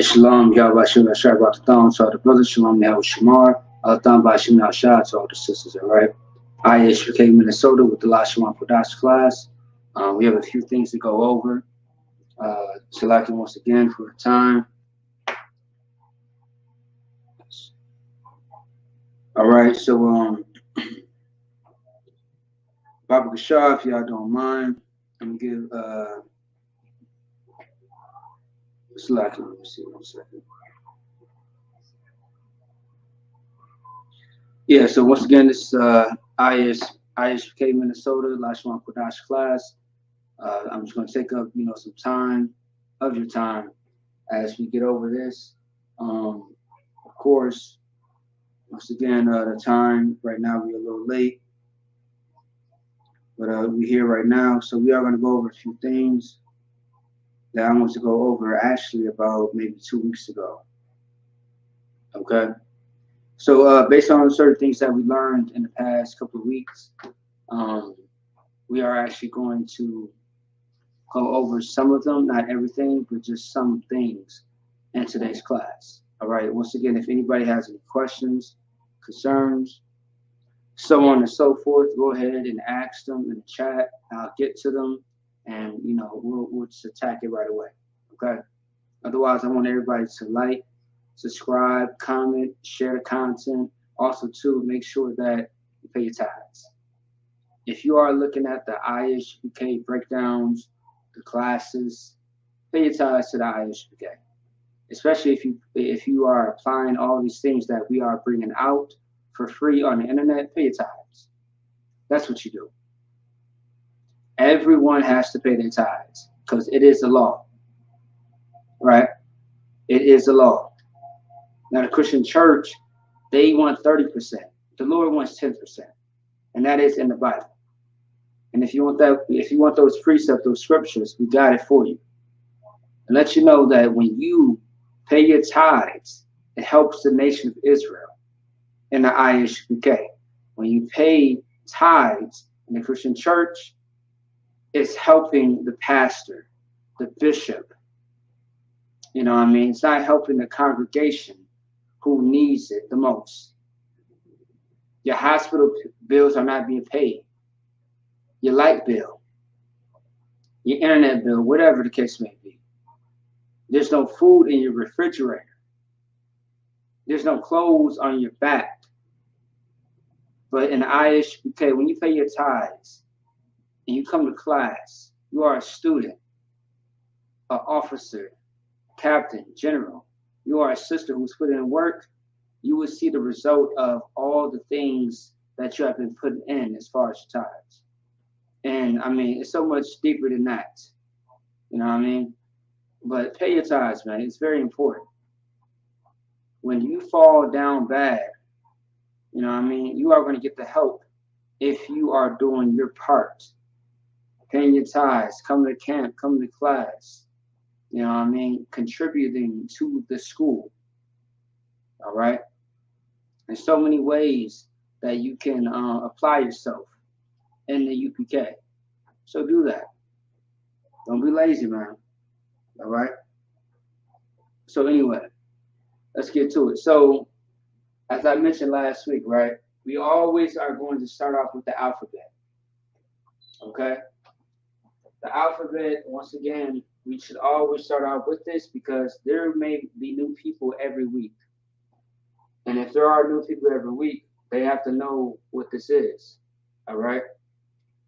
Shalom, Yahweh Shem Shah Thon to all the brothers, Shalom Yahweh Shamar, Thon by Shem Shah to all the sisters, all right? I.S.U.P.K Minnesota with the Lashawan Qadash class. We have a few things to go over. Selecting once again for the time. All right, so Baba Gashah, if y'all don't mind, I'm gonna give selecting. Let me see 1 second. Yeah, so once again, this I.S.U.P.K Minnesota Lashawan Qadash class. I'm just going to take up, some time of your time as we get over this. Of course, once again, the time right now we're a little late, but we're here right now, so we are going to go over a few things that I want to go over actually about maybe 2 weeks ago. Okay, so based on certain things that we learned in the past couple of weeks, we are actually going to go over some of them, not everything, but just some things in today's class. All right. Once again, if anybody has any questions, concerns, so on and so forth, go ahead and ask them in the chat. I'll get to them, and we'll just attack it right away. Okay. Otherwise, I want everybody to like, subscribe, comment, share the content. Also, too, make sure that you pay your tithes. If you are looking at the I.S.U.P.K breakdowns, the classes, pay your tithes to the I.S.U.P.K. Especially if you are applying all these things that we are bringing out for free on the internet, pay your tithes. That's what you do. Everyone has to pay their tithes because it is the law, right? It is the law. Now the Christian church, they want 30%. The Lord wants 10%, and that is in the Bible. And if you want those precepts, those scriptures, we got it for you. And let you know that when you pay your tithes, it helps the nation of Israel in the I.S.U.P.K. When you pay tithes in the Christian church, it's helping the pastor, the bishop. You know what I mean? It's not helping the congregation who needs it the most. Your hospital bills are not being paid. Your light bill, your internet bill, whatever the case may be. There's no food in your refrigerator. There's no clothes on your back. But in the I.S.U.P.K, when you pay your tithes and you come to class, you are a student, an officer, captain, general. You are a sister who's putting in work. You will see the result of all the things that you have been putting in as far as your tithes. And I mean, it's so much deeper than that. You know what I mean? But pay your tithes, man. It's very important. When you fall down bad, you know what I mean, you are going to get the help if you are doing your part. Paying your tithes, coming to camp, coming to class. You know what I mean? Contributing to the school. All right? There's so many ways that you can apply yourself in the UPK. So do that. Don't be lazy, man. All right? So anyway, let's get to it. So as I mentioned last week, right, we always are going to start off with the alphabet. Okay? The alphabet, once again, we should always start out with this because there may be new people every week. And if there are new people every week, they have to know what this is. All right?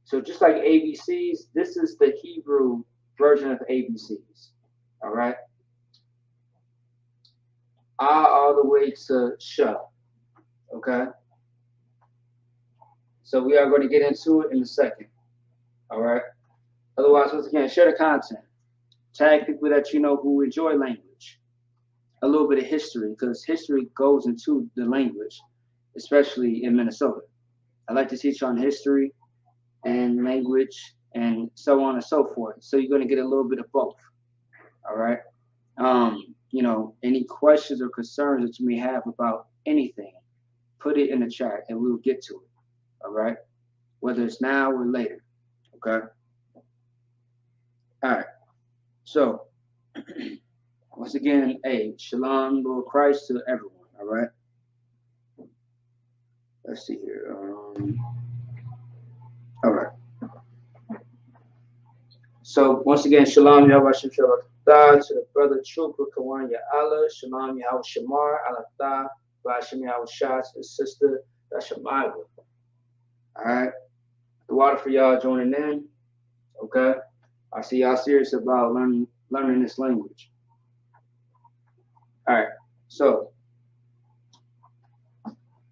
So just like ABCs, this is the Hebrew version of ABCs. All right? All the way to Sh. Okay? So we are going to get into it in a second. All right? Otherwise, once again, share the content. Tag people that you know who enjoy language. A little bit of history, because history goes into the language, especially in Minnesota. I like to teach on history and language and so on and so forth. So you're going to get a little bit of both. All right. Any questions or concerns that you may have about anything, put it in the chat and we'll get to it. All right. Whether it's now or later. Okay. All right. So Once again, hey, Shalom, Lord Christ to everyone. All right. Let's see here. All right. So once again, Shalom, Yahweh Shem Shalom to the brother Trooper Kawan Allah, Shalom, Yahweh Shamar, Allah, Vashem Yahweh Shah, to the sister Lashawan. All right. The water for y'all joining in. Okay. I see y'all serious about learning this language. All right. So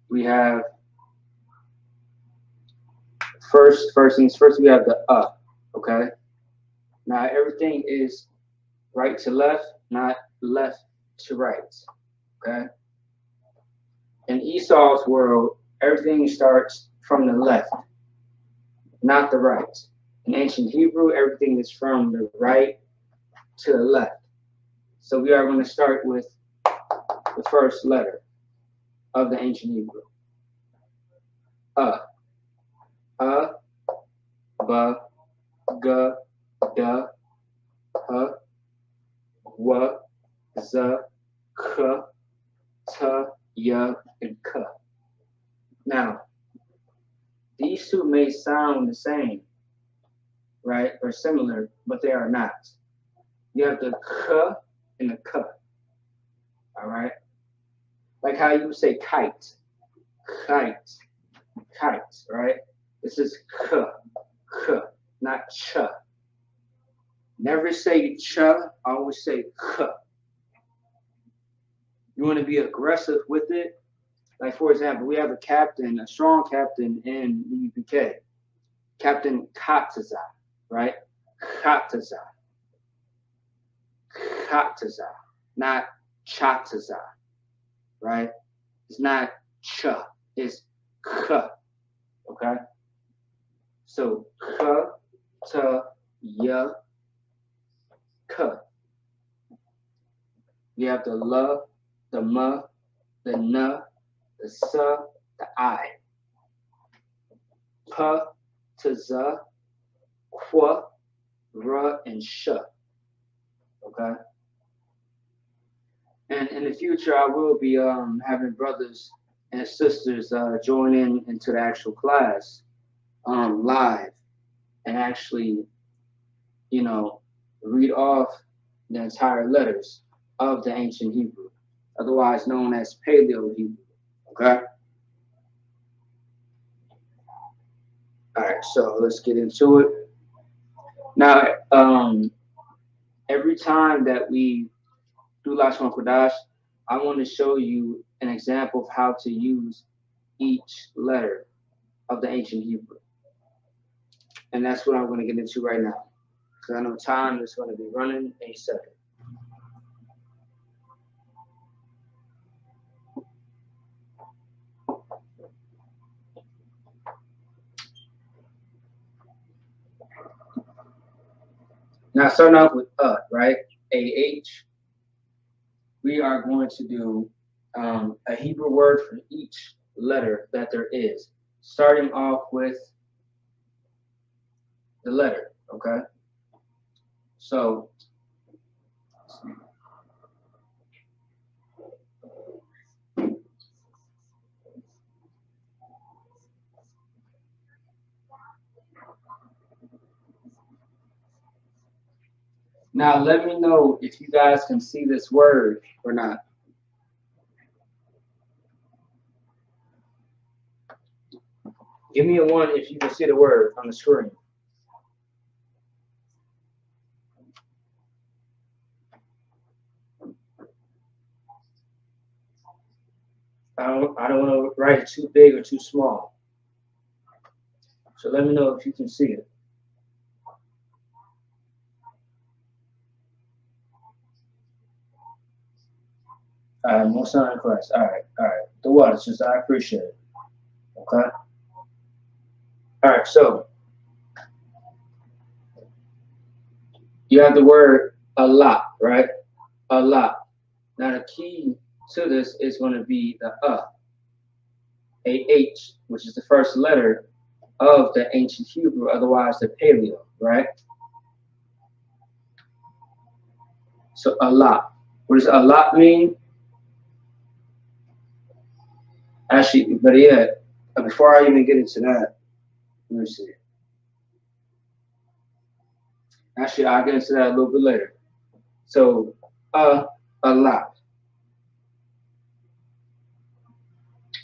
we have first things first, we have the okay. Now everything is right to left, not left to right. Okay. In Esau's world, everything starts from the left, not the right. In ancient Hebrew, everything is from the right to the left. So we are going to start with the first letter of the ancient Hebrew. Ba, ga, da, ha, wa, za, ka, ta, ya, and ka. Now, these two may sound the same, right, or similar, but they are not. You have the ka and the ka, all right? Like how you say kite, right? This is ka, not cha. Never say cha, always say ka. You want to be aggressive with it. Like, for example, we have a captain, a strong captain in the I.S.U.P.K, Captain Qadash, right? Qadash, not Chataza, right? It's not cha, it's ka, okay? So ka, ta, ya, ka. We have the la, the ma, the na, the sa, the I. Pa, ta, za, qua, ra, and sha. Okay? And in the future, I will be having brothers and sisters join into the actual class live and actually, you know, read off the entire letters of the ancient Hebrew, otherwise known as Paleo Hebrew. Okay? All right, so let's get into it. Now, every time that we do Lashawan Qadash, I want to show you an example of how to use each letter of the ancient Hebrew. And that's what I'm going to get into right now, because I know time is going to be running any second. Now, starting off with right? A-H. We are going to do a Hebrew word for each letter that there is, starting off with the letter, okay? So, now let me know if you guys can see this word or not. Give me a 1 if you can see the word on the screen. I don't want to write it too big or too small. So let me know if you can see it. All right, most sign in Christ. All right. The water, just I appreciate it. Okay. All right, so you have the word Allah, right? Allah. Now the key to this is going to be the A-H, which is the first letter of the ancient Hebrew, otherwise the Paleo, right? So Allah. What does a lot mean? Actually, but yeah, before I even get into that, let me see. Actually, I'll get into that a little bit later. So, a lot.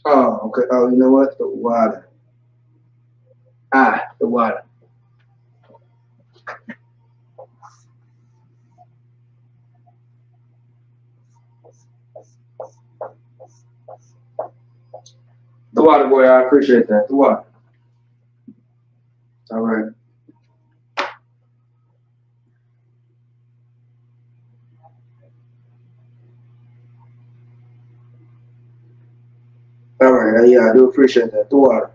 Oh, okay. Oh, you know what? The water. The water. The water, boy. I appreciate that. The water. All right. All right. Yeah, I do appreciate that. The water.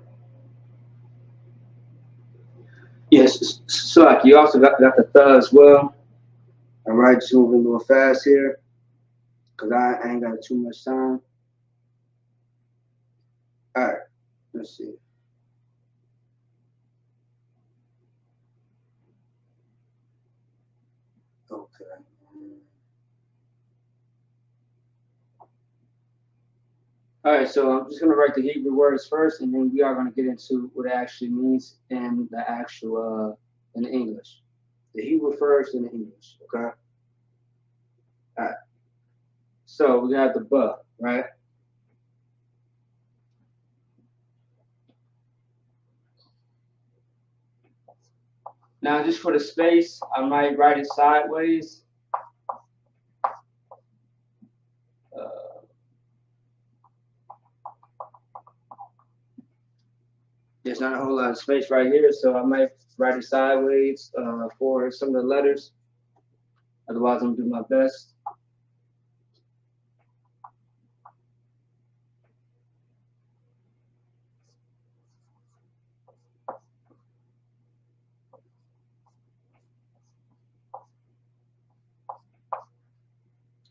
Yes. So, like, you also got the as well. All right. Just moving a little fast here, cause I ain't got too much time. All right. Let's see. Okay. All right, so I'm just going to write the Hebrew words first, and then we are going to get into what it actually means in the actual in English. The Hebrew first, and the English. Okay. All right. So we got the "ba," right? Now, just for the space, I might write it sideways. Uh, there's not a whole lot of space right here, so I might write it sideways for some of the letters. Otherwise, I'm gonna do my best.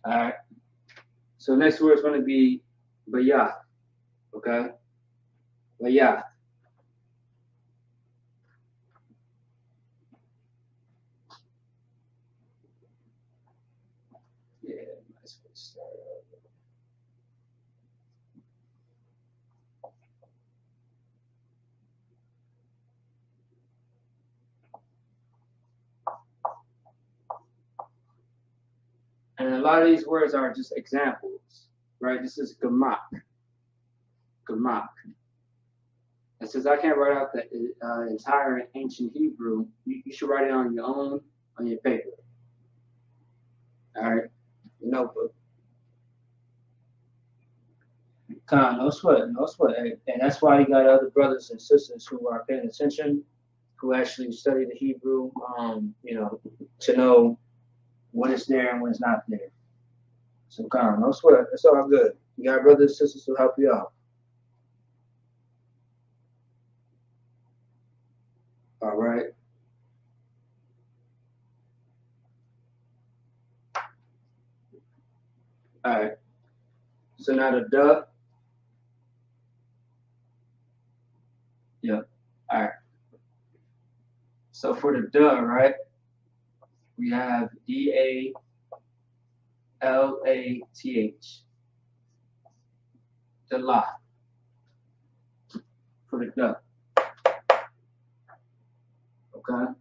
All right. So next word is going to be "bayah." Okay. "Bayah." Yeah, nice way to start out. And a lot of these words are just examples, right? This is gamak, gamak. And since I can't write out the entire ancient Hebrew, you should write it on your own, on your paper. All right, your notebook. No sweat, no sweat. And that's why you got other brothers and sisters who are paying attention, who actually study the Hebrew, to know when it's there and when it's not there. So, no sweat. It's all good. You got brothers and sisters who help you out. All right. All right. So now the duh. Yeah. All right. So for the duh, right, we have DALATH. The la for the duh. Okay.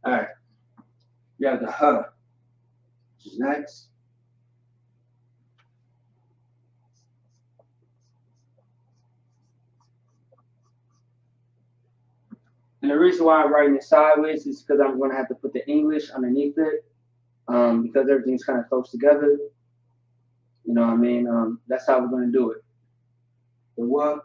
All right. You have the huh, which is next. And the reason why I'm writing it sideways is because I'm going to have to put the English underneath it, because everything's kind of close together. You know what I mean? That's how we're going to do it. The what?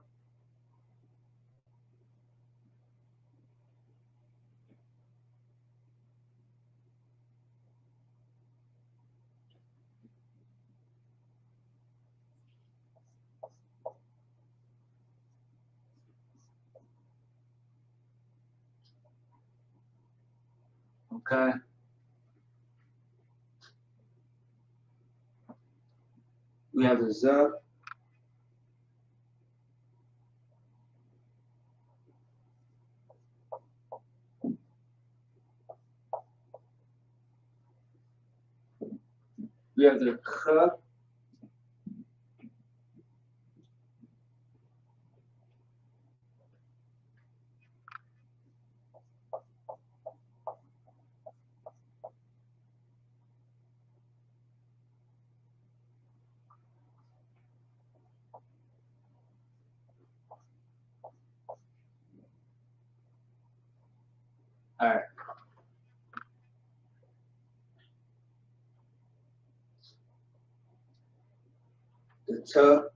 Okay. We have the Z. We have the K. All right. The T. All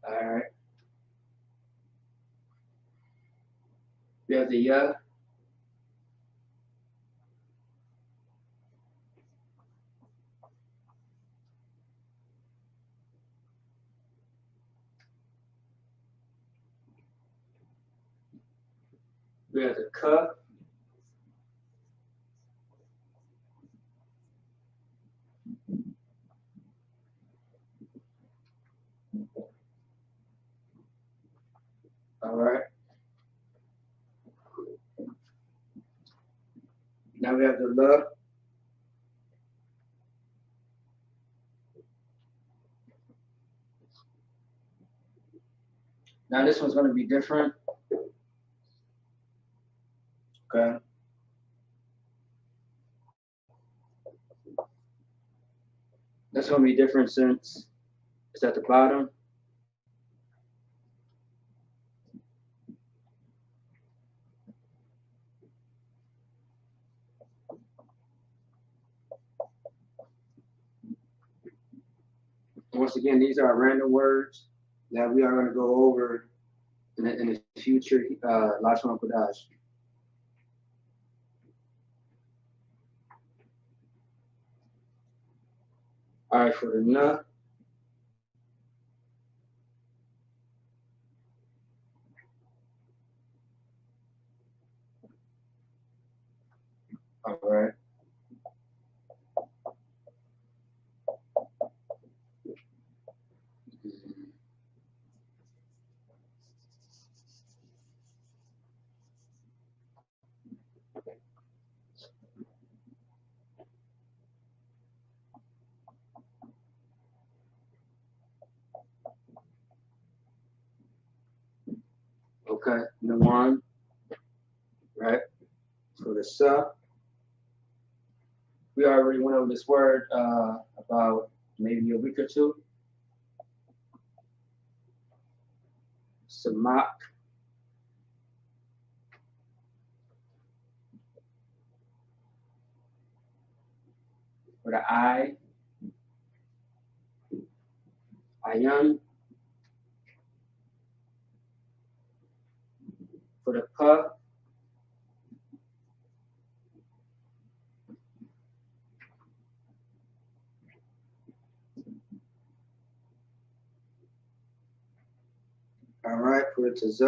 right. We have the Y. We have the K. All right. Now we have the L. Now this one's going to be different. Okay. That's going to be different since it's at the bottom. Once again, these are random words that we are going to go over in the future Lashawan Qadash. All right, for the N. All right. Okay, the 1, right? For the S. We already went over this word about maybe a week or two. Samak. For the I. Ayan. For the P. All right, for the Z.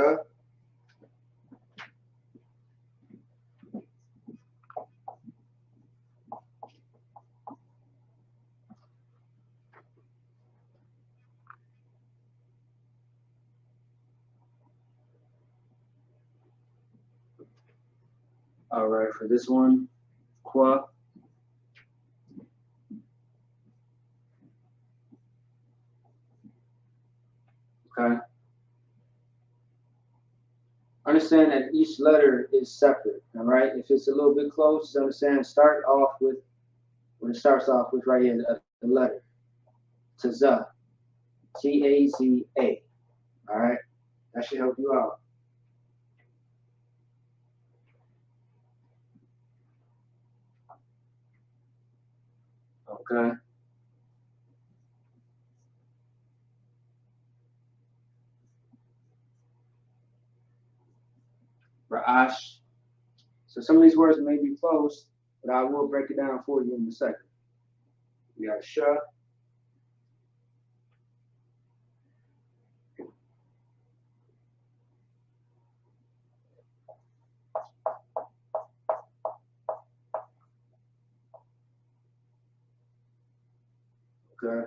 All right, for this one, Qua. Okay. Understand that each letter is separate. All right. If it's a little bit close, understand. Start off with when it starts off with right here the letter. Taza. T-A-Z-A. All right. That should help you out. Okay. Ra'ash. So some of these words may be close, but I will break it down for you in a second. We got Sh. Okay.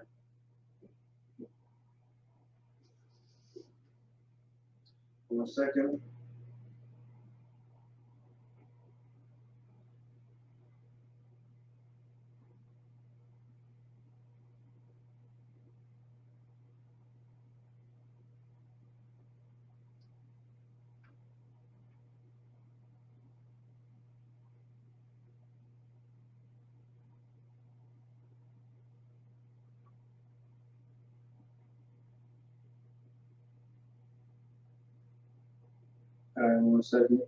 One second. All right, 1 second.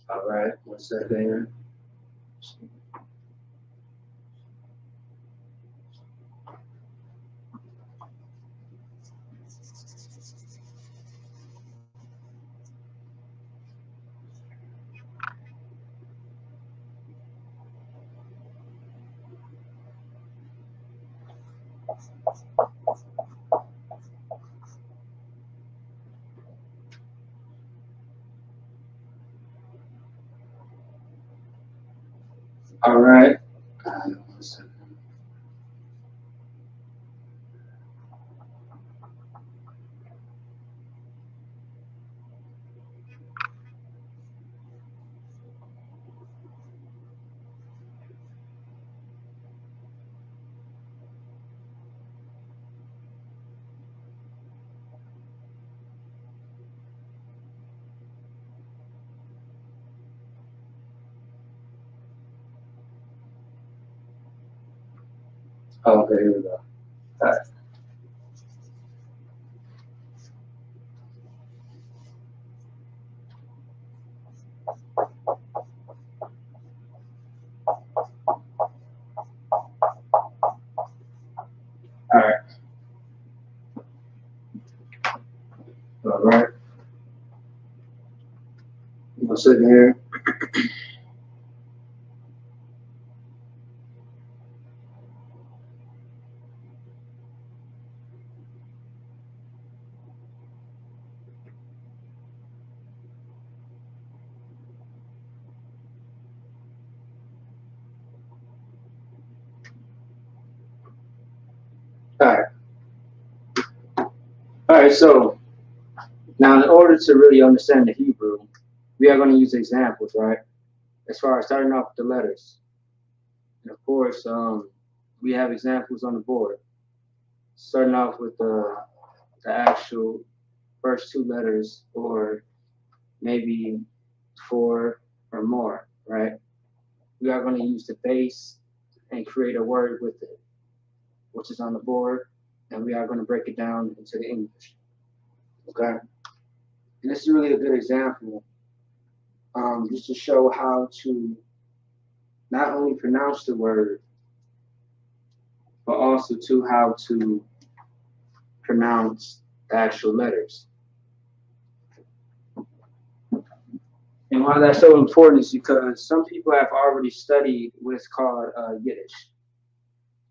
All right, 1 second here. All right. 1 second. Okay, here we go. All right. All right. All right. I'm sitting here. All right. All right. So now, in order to really understand the Hebrew, we are going to use examples, right? As far as starting off with the letters, and of course, we have examples on the board. Starting off with the actual first 2 letters, or maybe 4 or more, right? We are going to use the base and create a word with it, which is on the board, and we are going to break it down into the English. Okay? And this is really a good example, just to show how to not only pronounce the word, but also to how to pronounce the actual letters. And why that's so important is because some people have already studied what's called Yiddish,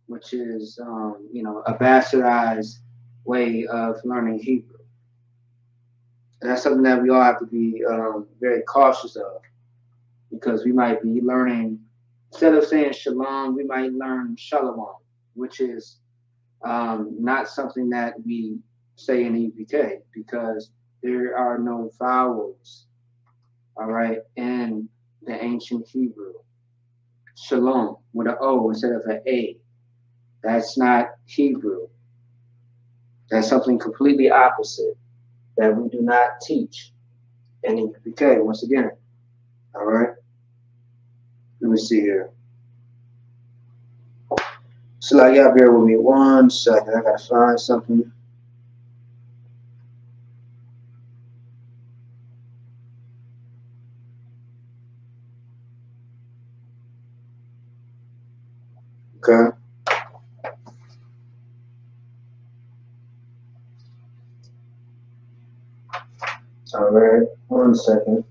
which is, a bastardized way of learning Hebrew. And that's something that we all have to be very cautious of, because we might be learning, instead of saying shalom, we might learn shalom, which is not something that we say in I.S.U.P.K, because there are no vowels, all right, in the ancient Hebrew. Shalom with an O instead of an A. That's not Hebrew. That's something completely opposite that we do not teach in I.S.U.P.K, once again. All right. Let me see here. So like, y'all bear with me 1 second. I gotta find something. Okay. All right. 1 second.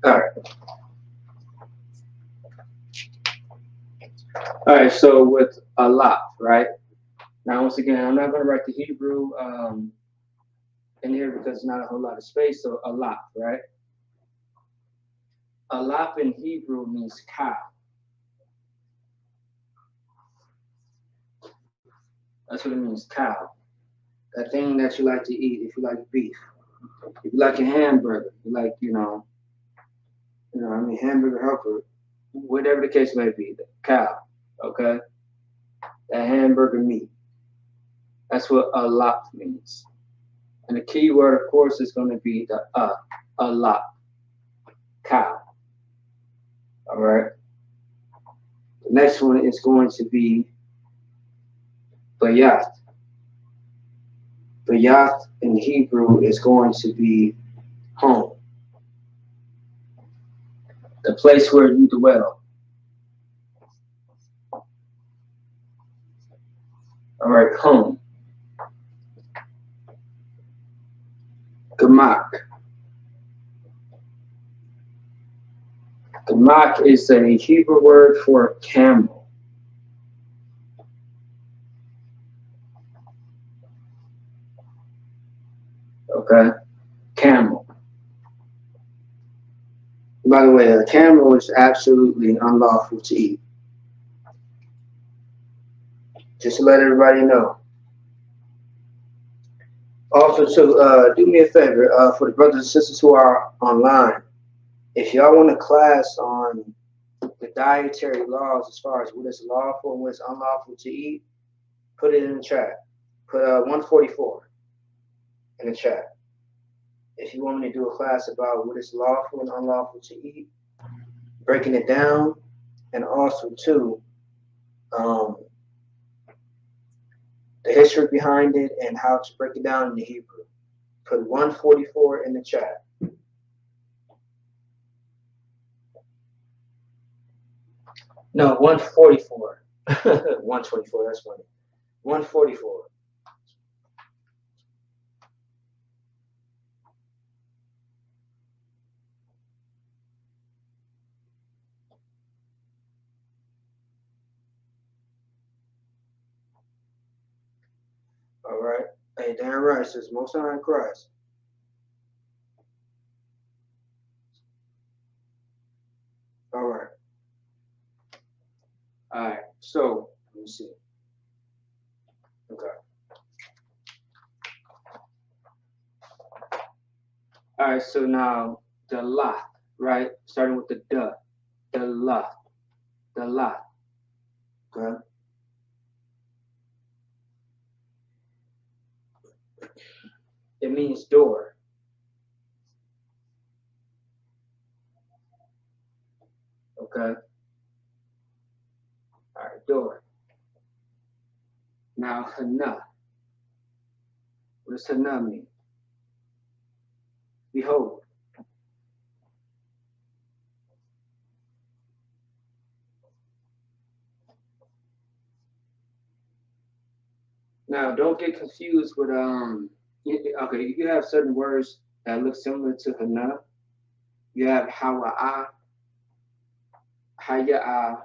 All right. All right. So with a lot, right? Now, once again, I'm not going to write the Hebrew in here because there's not a whole lot of space. So a lot, right? A lot in Hebrew means cow. That's what it means, cow. That thing that you like to eat if you like beef. If you like a hamburger, you like, I mean, hamburger helper, whatever the case may be, the cow, okay? That hamburger meat. That's what a lot means. And the key word, of course, is going to be the a lot, cow. All right. The next one is going to be Bayath. Bayath in Hebrew is going to be home, the place where you dwell. All right, home. Gamak. Gamak is a Hebrew word for camel. Okay, camel. By the way, a camel is absolutely unlawful to eat. Just to let everybody know. Also, to do me a favor, for the brothers and sisters who are online, if y'all want a class on the dietary laws as far as what is lawful and what is unlawful to eat, put it in the chat. Put 144 in the chat. If you want me to do a class about what is lawful and unlawful to eat, breaking it down, and also too, the history behind it and how to break it down in the Hebrew. Put 144 in the chat. No, 144. 124, that's funny. 144. All right. Hey, damn right, says Most High in Christ. All right. All right. So, let me see. Okay. All right. So now the la, right? Starting with the duh. The la. The la. Okay. It means door. Okay. All right. Door. Now, hana. What does hana mean? Behold. Now, don't get confused with okay, you have certain words that look similar to hana. You have hawa'a, haya'a.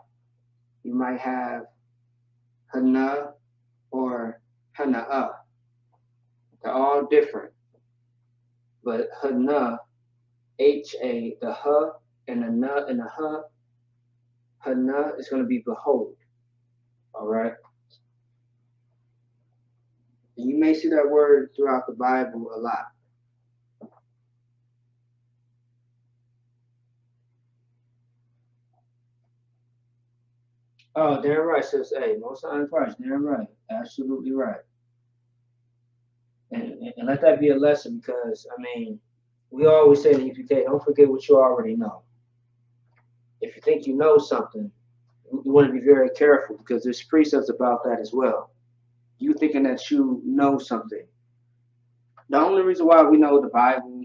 You might have hana or hana'a. They're all different. But hana, H-A, the ha and the na and the ha, hana is going to be behold. All right? And you may see that word throughout the Bible a lot. Oh, damn right, sis. Hey, most high in Christ. Damn right. Absolutely right. And let that be a lesson because, I mean, we always say in E.P.K, don't forget what you already know. If you think you know something, you want to be very careful because there's precepts about that as well. You thinking that you know something. The only reason why we know the Bible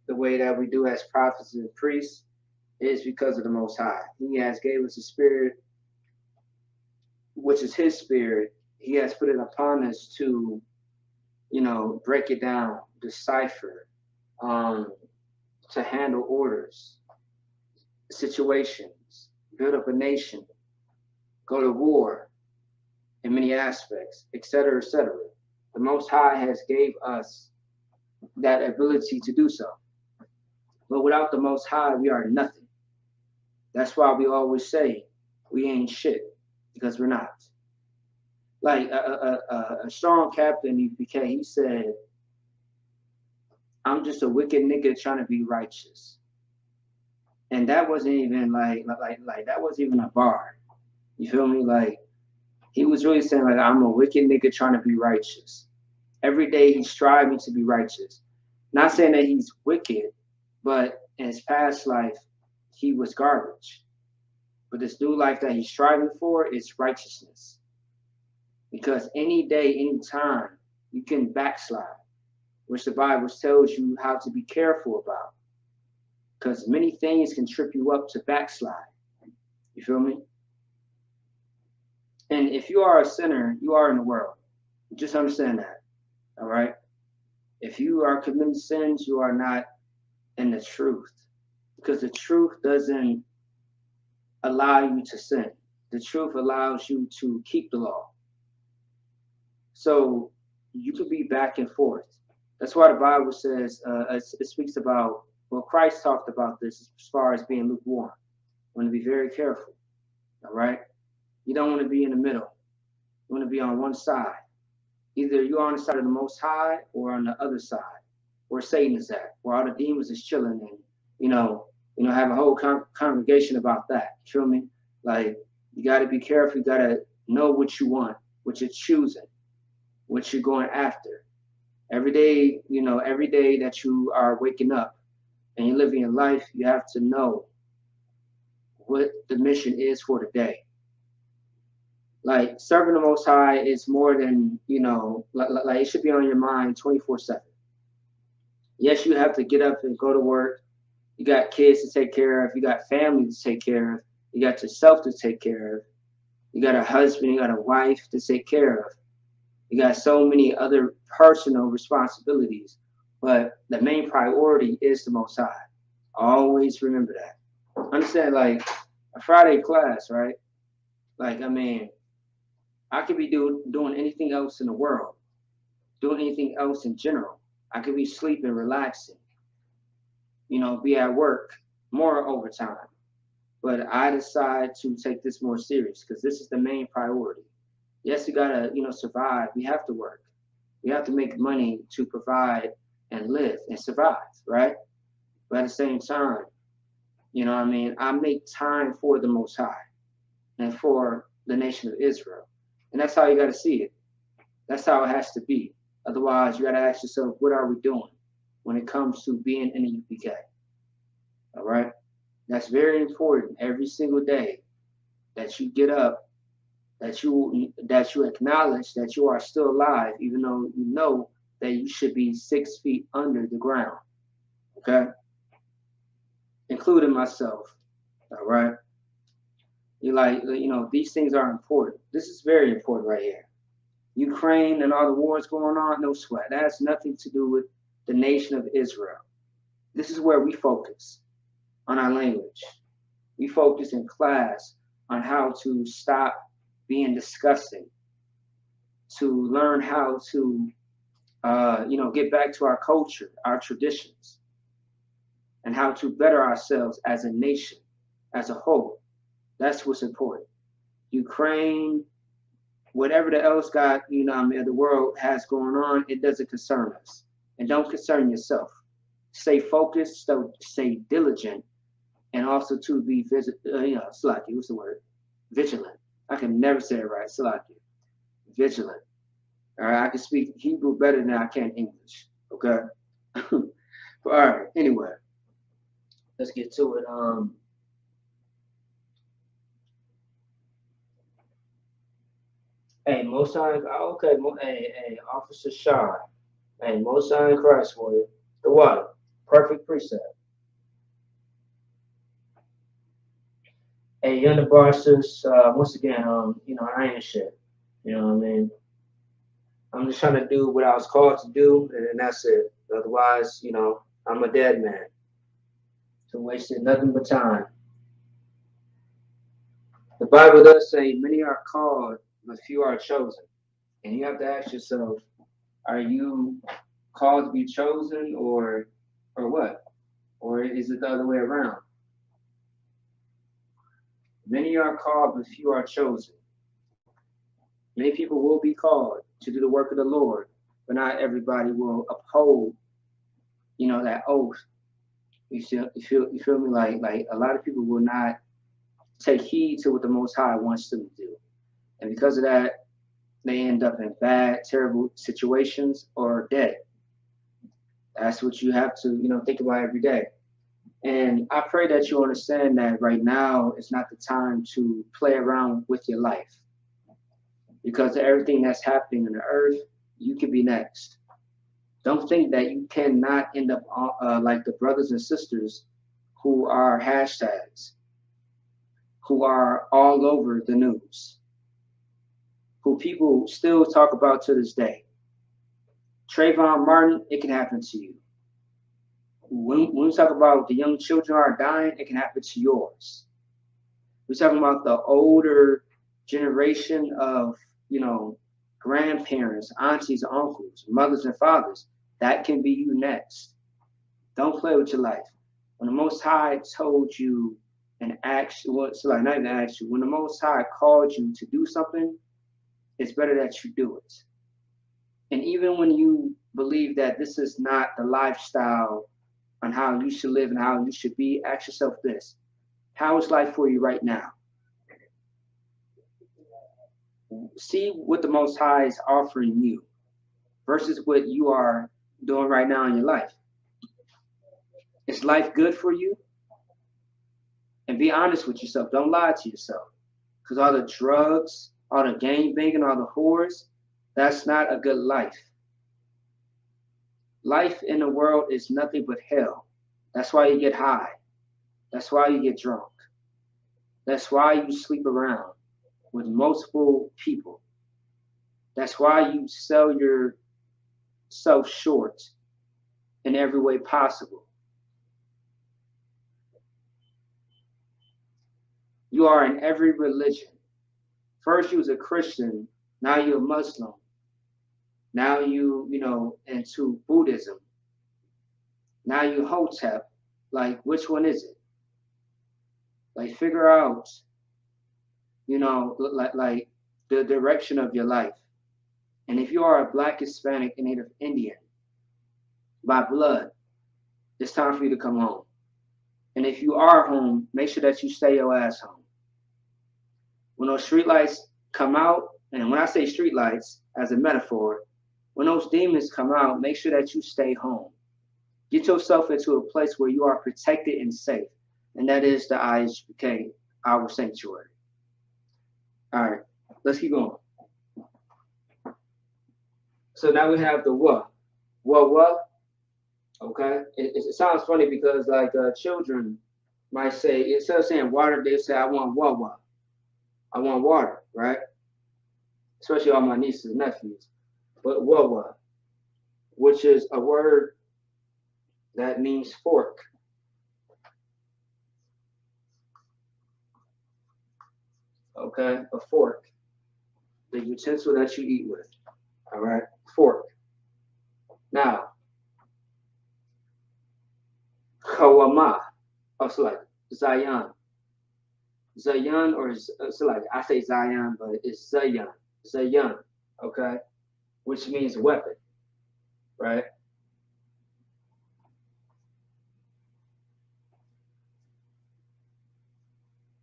the way that we do as prophets and priests is because of the Most High. He has gave us a spirit, which is His spirit. He has put it upon us to, break it down, decipher, um, to handle orders, situations, build up a nation, go to war in many aspects, etc., etc. The Most High has gave us that ability to do so. But without the Most High, we are nothing. That's why we always say we ain't shit, because we're not. Like a strong captain, E.P.K, he said, I'm just a wicked nigga trying to be righteous. And that wasn't even like that wasn't even a bar. You feel me? Like he was really saying like I'm a wicked nigga trying to be righteous. Every day he's striving to be righteous. Not saying that he's wicked, but in his past life he was garbage. But this new life that he's striving for is righteousness. Because any day, any time, you can backslide, which the Bible tells you how to be careful about. Because many things can trip you up to backslide. You feel me? And if you are a sinner, you are in the world. Just understand that. All right? If you are committing sins, you are not in the truth. Because the truth doesn't allow you to sin. The truth allows you to keep the law. So you could be back and forth. That's why the Bible says, it speaks about, well, Christ talked about this as far as being lukewarm. You want to be very careful, all right? You don't want to be in the middle. You want to be on one side. Either you're on the side of the Most High or on the other side, where Satan is at, where all the demons is chilling and, have a whole congregation about that. You feel me? Like, you got to be careful. You got to know what you want, what you're choosing, what you're going after. Every day that you are waking up and you're living your life, you have to know what the mission is for the day. Like serving the Most High is more than, like it should be on your mind 24/7. Yes, you have to get up and go to work. You got kids to take care of. You got family to take care of. You got yourself to take care of. You got a husband, you got a wife to take care of. You got so many other personal responsibilities, but the main priority is the Most High. Always remember that. Understand, like a Friday class, right? Like, I mean, I could be doing anything else in the world, doing anything else in general. I could be sleeping, relaxing, be at work, more overtime. But I decide to take this more serious because this is the main priority. Yes, we gotta, survive. We have to work. We have to make money to provide and live and survive, right? But at the same time, I make time for the Most High and for the nation of Israel. And that's how you got to see it. That's how it has to be. Otherwise, you got to ask yourself, what are we doing when it comes to being in the U.P.K? All right? That's very important every single day that you get up, that you acknowledge that you are still alive, even though you know that you should be 6 feet under the ground. Okay? Including myself. All right? These things are important. This is very important right here. Ukraine and all the wars going on, no sweat. That has nothing to do with the nation of Israel. This is where we focus on our language. We focus in class on how to stop being disgusting, to learn how to, get back to our culture, our traditions, and how to better ourselves as a nation, as a whole. That's what's important. Ukraine, whatever the else got, the world has going on, it doesn't concern us. And don't concern yourself. Stay focused, stay diligent, and also to be what's the word? Vigilant. I can never say it right. Still like it. Vigilant. All right. I can speak Hebrew better than I can English. Okay. But all right. Anyway, let's get to it. Hey, Most High. Okay. Hey, Officer Shaw. Hey, Most High in Christ for you. The what? Perfect precept. Hey, younger bosses. Once again, I ain't shit. You know what I mean? I'm just trying to do what I was called to do, and that's it. Otherwise, I'm a dead man. So wasted nothing but time. The Bible does say many are called, but few are chosen. And you have to ask yourself, are you called to be chosen or what? Or is it the other way around? Many are called, but few are chosen. Many people will be called to do the work of the Lord, but not everybody will uphold, that oath. You feel me? Like a lot of people will not take heed to what the Most High wants them to do, and because of that, they end up in bad, terrible situations or dead. That's what you have to, think about every day. And I pray that you understand that right now is not the time to play around with your life, because of everything that's happening on the earth, you could be next. Don't think that you cannot end up like the brothers and sisters who are hashtags, who are all over the news, who people still talk about to this day. Trayvon Martin, it can happen to you. When we talk about the young children are dying, it can happen to yours. We're talking about the older generation of, grandparents, aunties, uncles, mothers, and fathers. That can be you next. Don't play with your life. When the Most High told you and asked you, not even asked you, when the Most High called you to do something, it's better that you do it. And even when you believe that this is not the lifestyle on how you should live and how you should be, ask yourself this: how is life for you right now? See what the Most High is offering you versus what you are doing right now in your life. Is life good for you? And be honest with yourself. Don't lie to yourself. Because all the drugs, all the gang banging, all the whores, that's not a good life. Life in the world is nothing but hell. That's why you get high. That's why you get drunk. That's why you sleep around with multiple people. That's why you sell yourself short in every way possible. You are in every religion. First you was a Christian, now you're a Muslim. Now you into Buddhism. Now you Hotep. Like, which one is it? Like, figure out, like the direction of your life. And if you are a Black, Hispanic, and Native Indian by blood, it's time for you to come home. And if you are home, make sure that you stay your ass home. When those street lights come out, and when I say street lights as a metaphor, when those demons come out, make sure that you stay home. Get yourself into a place where you are protected and safe. And that is the I.S.U.P.K, our sanctuary. All right, let's keep going. So now we have the what? What? Okay? It sounds funny because like children might say, instead of saying water, they say, I want what? I want water, right? Especially all my nieces and nephews. But what? Which is a word that means fork. Okay, a fork. The utensil that you eat with. All right, fork. Now, kawama, also like Zion. Zion or so like I say Zion, but it's Zion. Zion, okay, which means weapon, right?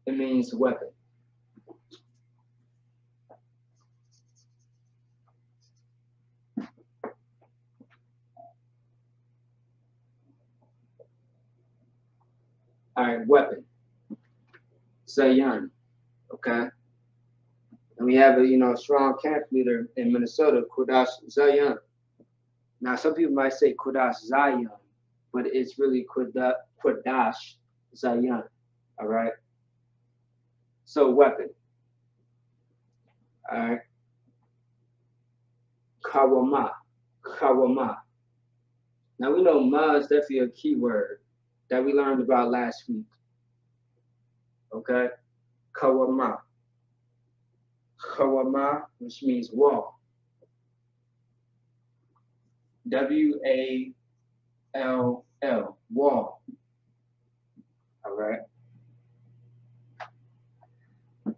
It means weapon. All right, weapon. Zayan. Okay. And we have a strong camp leader in Minnesota, Qadash Zayan. Now some people might say Qadash Zayan, but it's really Qadash Zayan. All right. So weapon. All right. Kawama. Kawama. Now we know ma is definitely a key word that we learned about last week. Okay? Kawama. Kawama, which means wall. W-A-L-L. Wall. All right?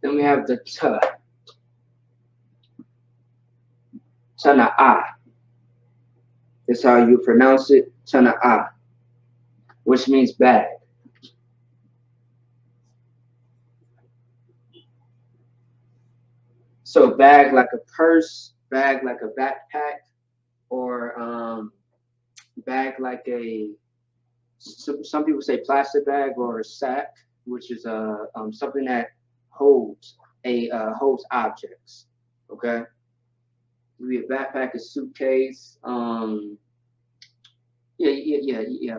Then we have the ta. Tana'a. That's how you pronounce it. Tana'a. Which means bag. So bag like a purse, bag like a backpack, or bag like some people say plastic bag or a sack, which is something that holds holds objects. Okay, maybe a backpack, a suitcase.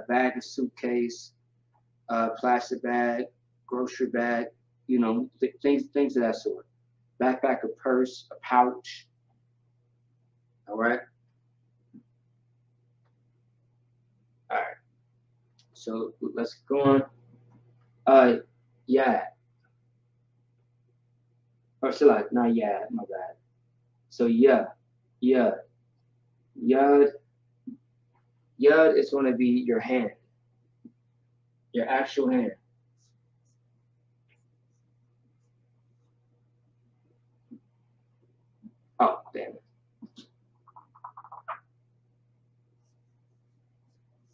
Bag, a suitcase, plastic bag, grocery bag. Things of that sort. Backpack, a purse, a pouch. All right. All right. So let's go on. Yeah. Or still like, not yeah, my bad. So yeah. Yud is going to be your hand, your actual hand. Oh, damn it.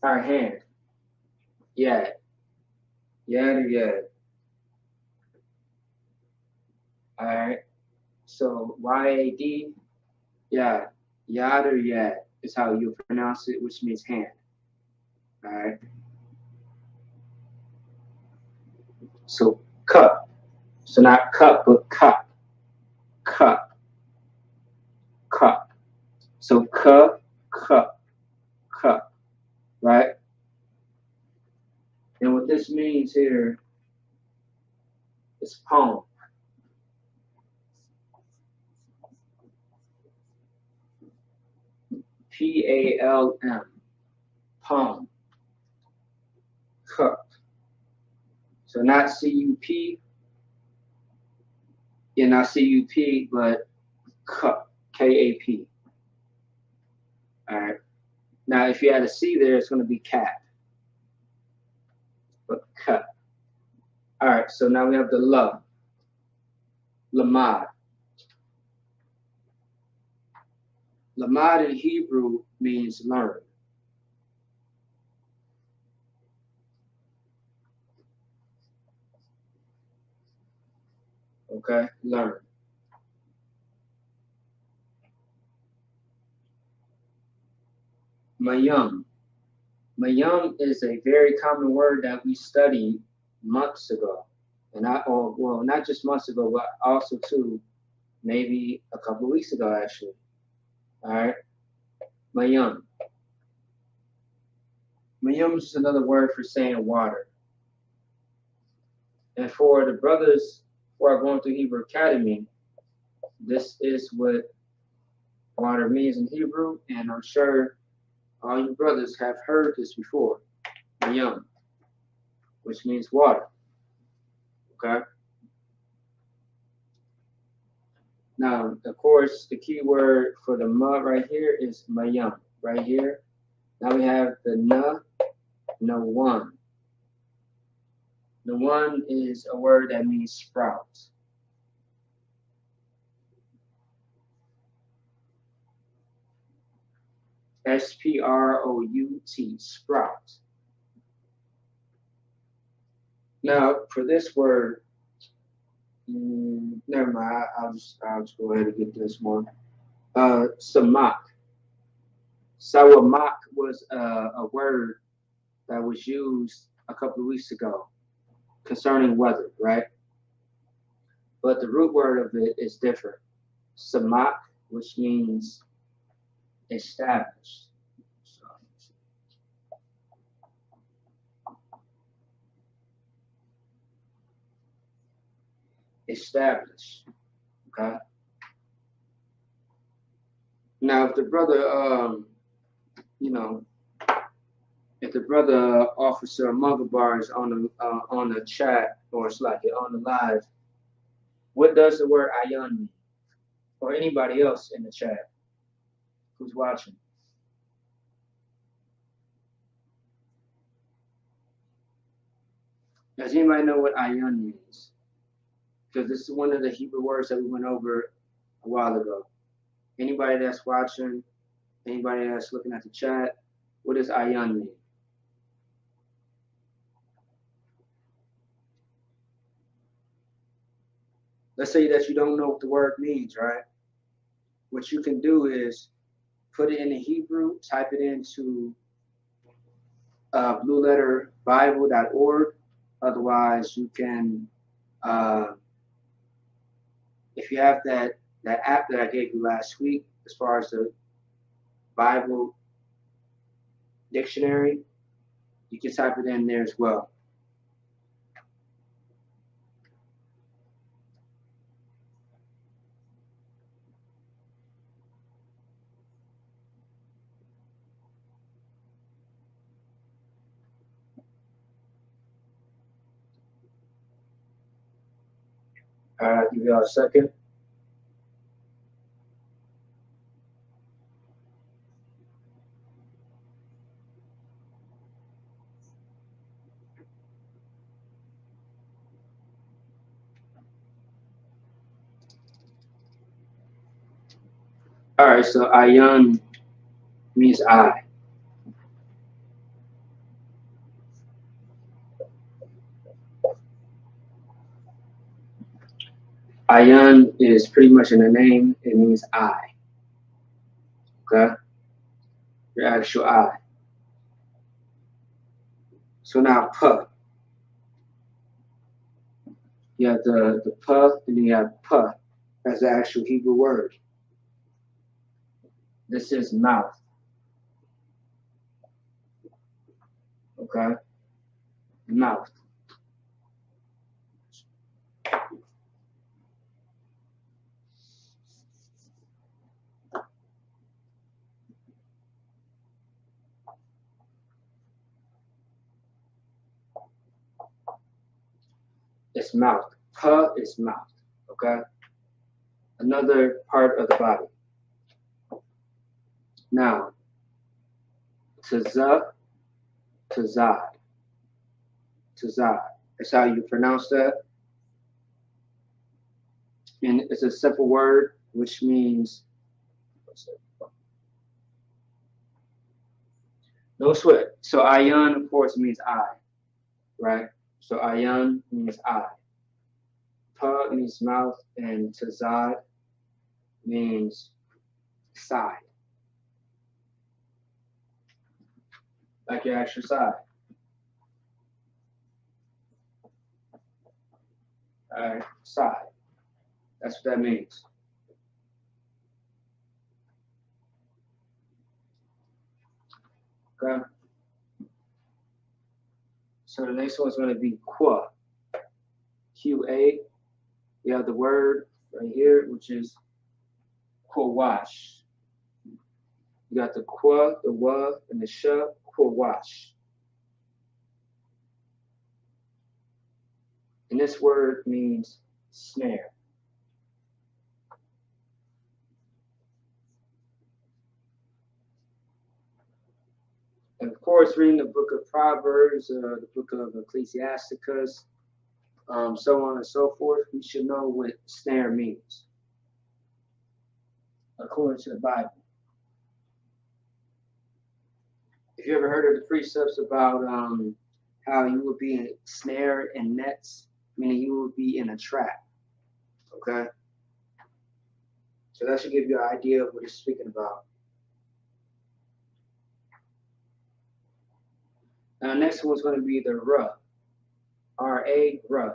Our hand. Yeah. Yeah. All right. So Y-A-D. Yeah. Yad or yad is how you pronounce it, which means hand. All right. So cup. So not cup, but cup. Cup. Cup. So cup. Right? And what this means here is palm. P-A-L-M. Palm. Cup. So not C-U-P. Yeah, not C-U-P, but cup. K-A-P. All right. Now, if you add a C there, it's going to be cap. But cup. All right. So now we have the la. Lamad. Lamad in Hebrew means learn. Okay, learn. Mayum. Mayum is a very common word that we studied months ago. And not just months ago, but also too, maybe a couple of weeks ago, actually. All right. Mayum. Mayum is just another word for saying water. And for the brothers who are going through Hebrew Academy, this is what water means in Hebrew, and I'm sure all you brothers have heard this before. Mayum, which means water. Okay? Now, of course, the key word for the ma right here is mayum, right here. Now we have the no one. The one is a word that means sprout. S-P-R-O-U-T, sprout. Now, for this word, never mind. I'll just go ahead and get this one. Samak. Sawamak was a word that was used a couple of weeks ago concerning weather, right? But the root word of it is different. Samak, which means established. So, established. Okay. Now, if the brother, you know, if the brother officer Mugabar is on the chat, or it's like on the live, what does the word ayan mean? Or anybody else in the chat who's watching? Does anybody know what ayan means? Because this is one of the Hebrew words that we went over a while ago. Anybody that's watching, anybody that's looking at the chat, what does ayan mean? Let's say that you don't know what the word means, right? What you can do is put it in the Hebrew, type it into blueletterbible.org. Otherwise, you can, if you have that app that I gave you last week, as far as the Bible dictionary, you can type it in there as well. All right, give y'all a second. All right, so ayan means eye. Ayan is pretty much in the name. It means eye. Okay, your actual eye. So now puh. You have the puh, and then you have puh as the actual Hebrew word. This is mouth. Okay, mouth. It's mouth. Puh is mouth. Okay, another part of the body. Now, tazah, tazad, tazad. That's how you pronounce that. And it's a simple word which means no sweat. So ayan, of course, means eye, right? So ayan means eye. Pa means mouth, and tazad means side, like your actual side. All right, side. That's what that means. Okay. So the next one's going to be qua. Qa. You have the word right here, which is qawash. You got the qua, the wa, and the sha, qawash. And this word means snare. And of course, reading the book of Proverbs, the book of Ecclesiasticus, so on and so forth, we should know what snare means, according to the Bible. If you ever heard of the precepts about how you would be in a snare and nets, meaning you would be in a trap, okay? So that should give you an idea of what it's speaking about. Now, the next one's going to be the ra. R-A, Ra.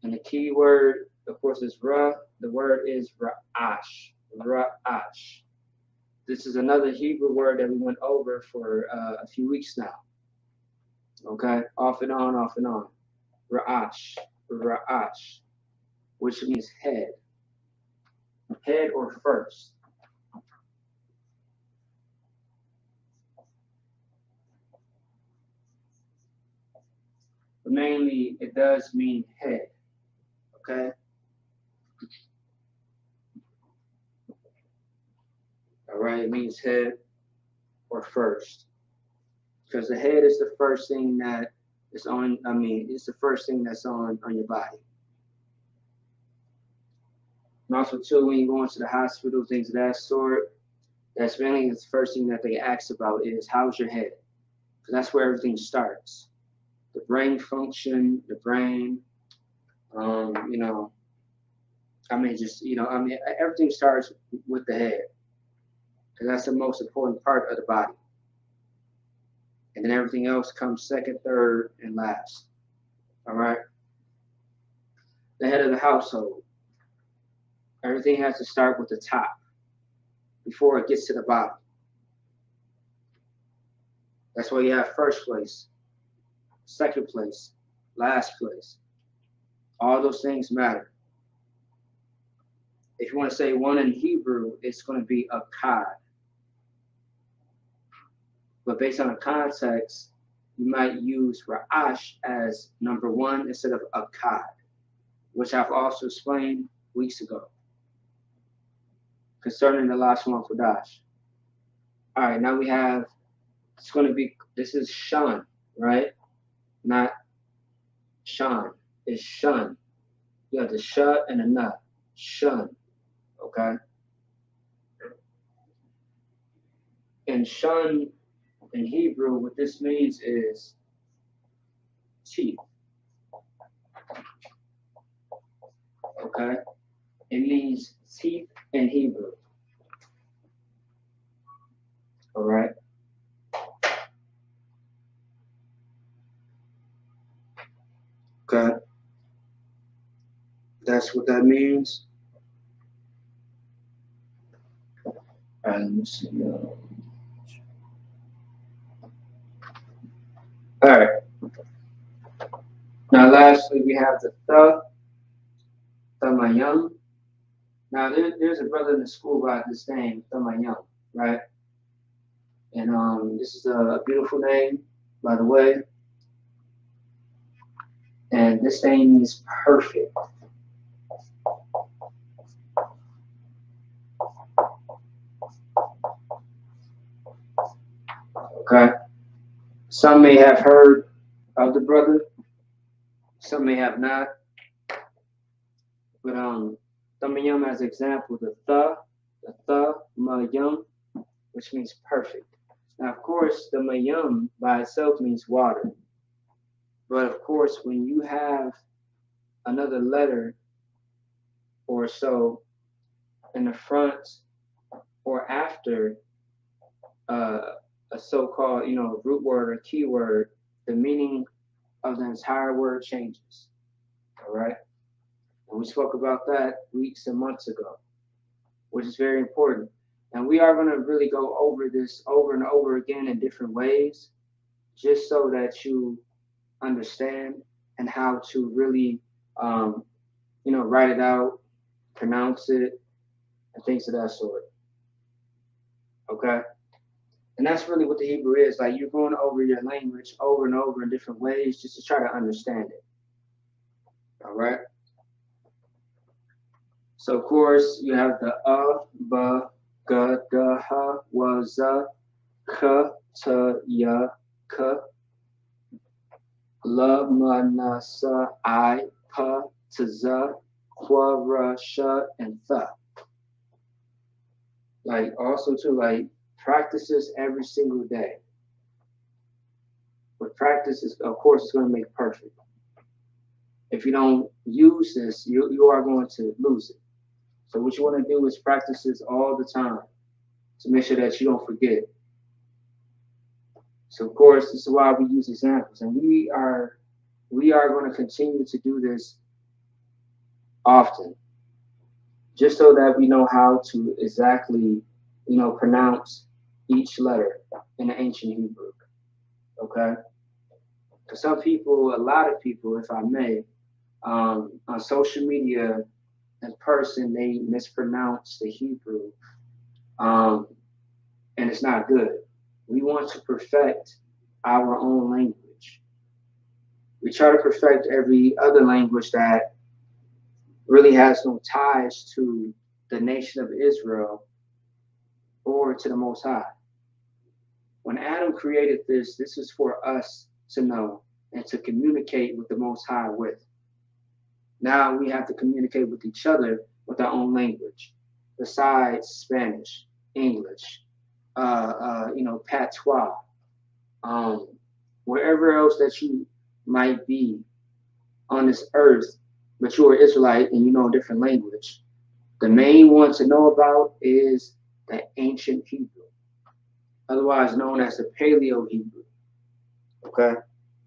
And the key word, of course, is Ra. The word is Ra'ash. Ra'ash. This is another Hebrew word that we went over for a few weeks now. Okay? Off and on, off and on. Ra'ash. Ra'ash. Which means head. Head or first. But mainly, it does mean head. Okay? All right, it means head or first. Because the head is the first thing that is on, it's the first thing that's on your body. And also, too, when you go into the hospital, things of that sort, that's mainly the first thing that they ask about is, how's your head? Because that's where everything starts. The brain function, the brain, everything starts with the head. Because that's the most important part of the body. And then everything else comes second, third, and last. All right? The head of the household. Everything has to start with the top before it gets to the bottom. That's why you have first place, second place, last place. All those things matter. If you want to say one in Hebrew, it's going to be a Qad. But based on the context, you might use Ra'ash as number one instead of a Qad, which I've also explained weeks ago concerning the Lashawan Qadash. All right, now we have, this is Shun, right? Not Shan. It's Shun. You have the Sh and the Na. Shun, okay? And Shun, in Hebrew, what this means is teeth. Okay? It means teeth in Hebrew. All right? Okay? That's what that means. All right, let me see. All right. Now, lastly, we have the Thamayam. Now, there's a brother in the school by this name, Thamayam, right? And this is a beautiful name, by the way. And this name means perfect. Okay? Some may have heard of the brother. Some may have not. But Thamayam as an example, the Mayam, which means perfect. Now, of course, the Mayam by itself means water. But of course, when you have another letter or so in the front or after a so-called, root word or keyword, the meaning of the entire word changes. All right? And we spoke about that weeks and months ago, which is very important. And we are going to really go over this over and over again in different ways, just so that you understand and how to really, write it out, pronounce it, and things of that sort. Okay? And that's really what the Hebrew is. Like, you're going over your language over and over in different ways just to try to understand it. All right? So, of course, you have the ba, ga, da, ha, wa, za, ka, ta, ya, ka, la, ma, na, sa, I, pa, ta, za, kwa, ra, sha, and tha. Like, also, too, like, practices every single day. With practices, of course, it's going to make perfect. If you don't use this, you are going to lose it. So what you want to do is practice this all the time to make sure that you don't forget. So of course, this is why we use examples. And we are we are going to continue to do this often, just so that we know how to exactly, pronounce each letter in the ancient Hebrew. Okay? For some people, a lot of people, if I may, on social media, in person, they mispronounce the Hebrew, and it's not good. We want to perfect our own language. We try to perfect every other language that really has no ties to the nation of Israel or to the Most High. When Adam created this is for us to know and to communicate with the Most High with. Now we have to communicate with each other with our own language, besides Spanish, English, patois, wherever else that you might be on this earth, but you're an Israelite and you know a different language. The main one to know about is the ancient Hebrew, otherwise known as the Paleo Hebrew. Okay,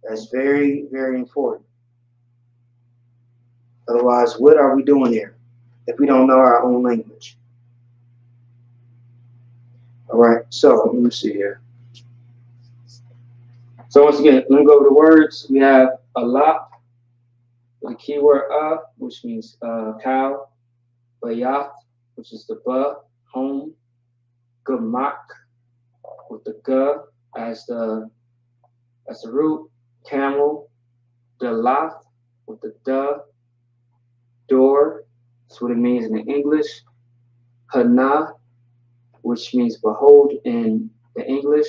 that's very, very important. Otherwise, what are we doing here if we don't know our own language? All right, so let me see here. So once again, let me go over the words. We have Allah, with the keyword which means cow, bayat, which is the ba, home, gamak, with the ga as the root, camel, dalath, with the da, door, that's what it means in English, hana, which means behold in the English,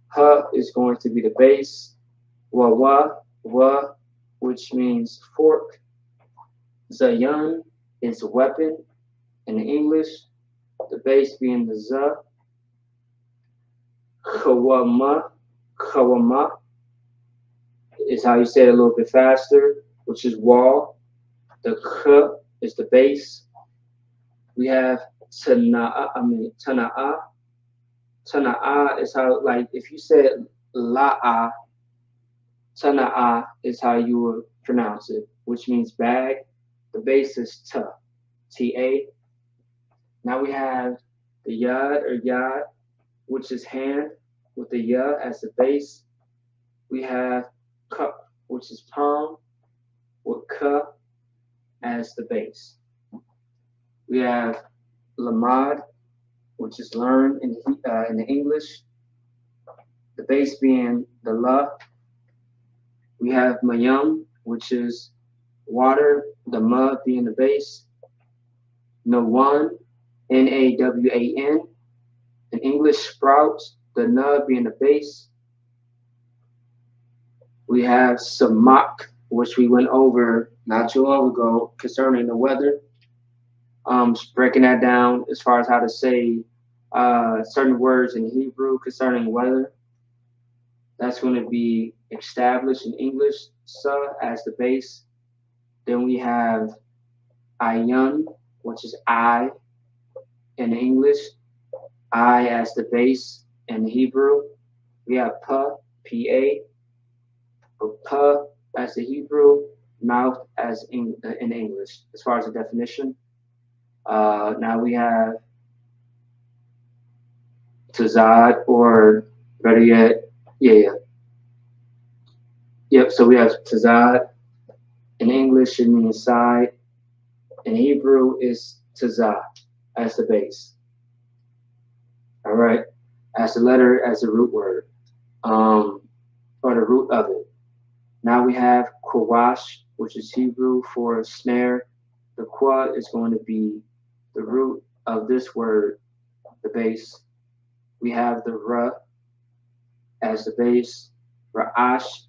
ha is going to be the base, wa, which means fork, zayan is weapon in English, the base being the za, khawama is how you say it a little bit faster, which is wall. The kh is the base. We have tana'a. Tana'a is how, like, if you said la'a, tana'a is how you would pronounce it, which means bag. The base is ta, ta. Now we have the yad or yad, which is hand, with the ya as the base. We have cup, which is palm, with ka as the base. We have lamad, which is learn in the English, the base being the la. We have mayam, which is water, the ma being the base. Nawan, N-A-W-A-N, in English, sprouts, the na being the base. We have samak, which we went over not too long ago concerning the weather. Breaking that down as far as how to say certain words in Hebrew concerning weather. That's going to be established in English, sa as the base. Then we have ayun, which is I in English, I as the base in Hebrew. We have pa, P-A, pa as the Hebrew, mouth as in English, as far as the definition. Now we have tazad, or better yet, Yep, so we have tazad. In English, it means side. In Hebrew, is tazad as the base. All right, as the letter, as the root word, or the root of it. Now we have Qadash, which is Hebrew for snare. The qua is going to be the root of this word, the base. We have the ra as the base. Ra'ash